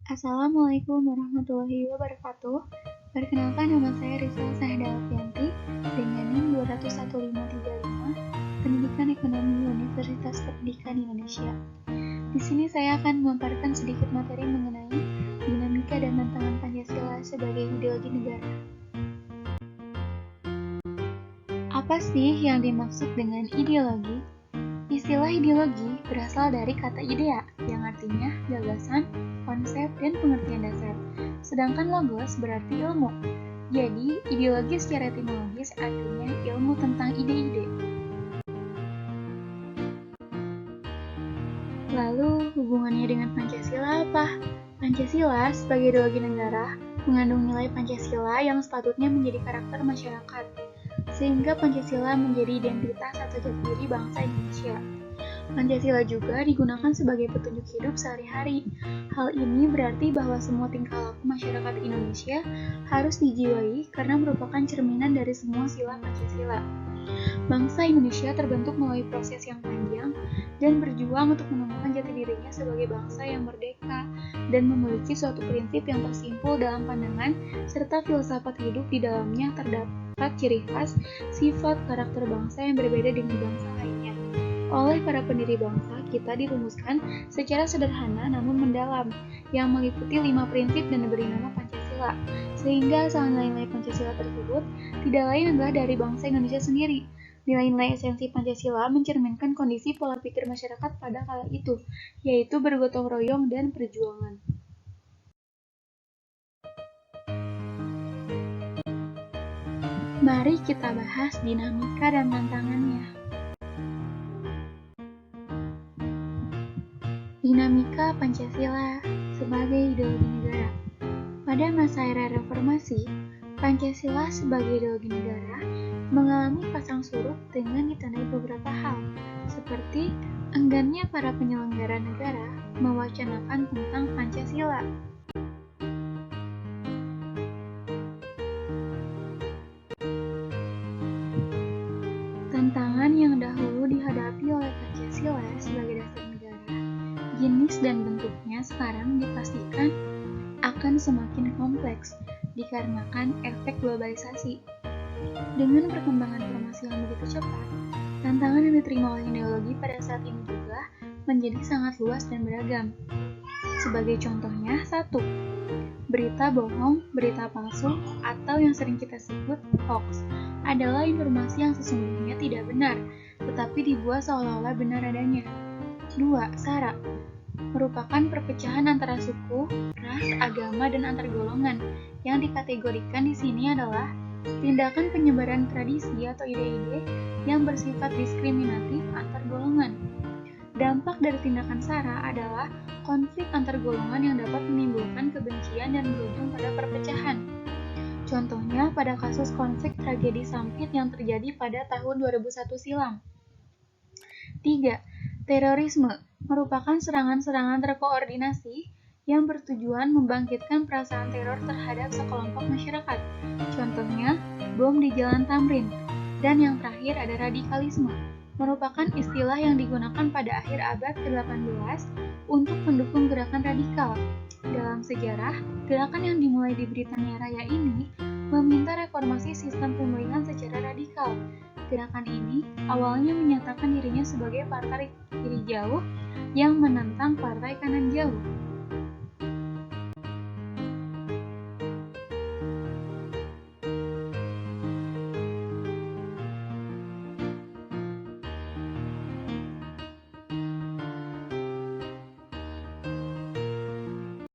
Assalamualaikum warahmatullahi wabarakatuh. Perkenalkan, nama saya Rizal Sahda Alfianti dengan NIM 211535, Pendidikan Ekonomi Universitas Pendidikan Indonesia. Di sini saya akan memaparkan sedikit materi mengenai dinamika dan tantangan Pancasila sebagai ideologi negara. Apa sih yang dimaksud dengan ideologi? Istilah ideologi berasal dari kata idea, yang artinya gagasan, konsep, dan pengertian dasar. Sedangkan logos berarti ilmu. Jadi, ideologi secara etimologis artinya ilmu tentang ide-ide. Lalu, hubungannya dengan Pancasila apa? Pancasila sebagai ideologi negara mengandung nilai Pancasila yang sepatutnya menjadi karakter masyarakat, sehingga Pancasila menjadi identitas atau jati diri bangsa Indonesia. Pancasila juga digunakan sebagai petunjuk hidup sehari-hari. Hal ini berarti bahwa semua tingkah laku masyarakat Indonesia harus dijiwai karena merupakan cerminan dari semua sila Pancasila. Bangsa Indonesia terbentuk melalui proses yang panjang dan berjuang untuk menemukan jati dirinya sebagai bangsa yang merdeka dan memiliki suatu prinsip yang tersimpul dalam pandangan serta filsafat hidup di dalamnya terdapat ciri khas, sifat, karakter bangsa yang berbeda dengan bangsa lainnya. Oleh para pendiri bangsa, kita dirumuskan secara sederhana namun mendalam, yang meliputi 5 prinsip dan diberi nama Pancasila, sehingga asal nilai-nilai Pancasila tersebut tidak lain adalah dari bangsa Indonesia sendiri. Nilai-nilai esensi Pancasila mencerminkan kondisi pola pikir masyarakat pada kala itu, yaitu bergotong royong dan perjuangan. Mari kita bahas dinamika dan tantangannya. Dinamika Pancasila sebagai ideologi negara. Pada masa era reformasi, Pancasila sebagai ideologi negara mengalami pasang surut dengan ditandai beberapa hal, seperti enggannya para penyelenggara negara mewacanakan tentang Pancasila. Tantangan yang dahulu dihadapi oleh Pancasila sebagai dasar negara, jenis dan bentuknya sekarang dipastikan akan semakin kompleks dikarenakan efek globalisasi. Dengan perkembangan informasi yang begitu cepat, tantangan yang diterima oleh ideologi pada saat ini juga menjadi sangat luas dan beragam. Sebagai contohnya, 1. Berita bohong, berita palsu, atau yang sering kita sebut hoax, adalah informasi yang sesungguhnya tidak benar, tetapi dibuat seolah-olah benar adanya. 2. Sara merupakan perpecahan antara suku, ras, agama, dan antar golongan. Yang dikategorikan di sini adalah tindakan penyebaran tradisi atau ide-ide yang bersifat diskriminatif antar golongan. Dampak dari tindakan sara adalah konflik antar golongan yang dapat menimbulkan kebencian dan berujung pada perpecahan. Contohnya pada kasus konflik tragedi Sampit yang terjadi pada tahun 2001 silam. 3. Terorisme merupakan serangan-serangan terkoordinasi yang bertujuan membangkitkan perasaan teror terhadap sekelompok masyarakat. Contohnya, bom di Jalan Tamrin. Dan yang terakhir ada radikalisme, merupakan istilah yang digunakan pada akhir abad ke-18 untuk mendukung gerakan radikal. Dalam sejarah, gerakan yang dimulai di Britania Raya ini meminta reformasi sistem pemilihan secara radikal. Gerakan ini awalnya menyatakan dirinya sebagai partai kiri jauh yang menentang partai kanan jauh.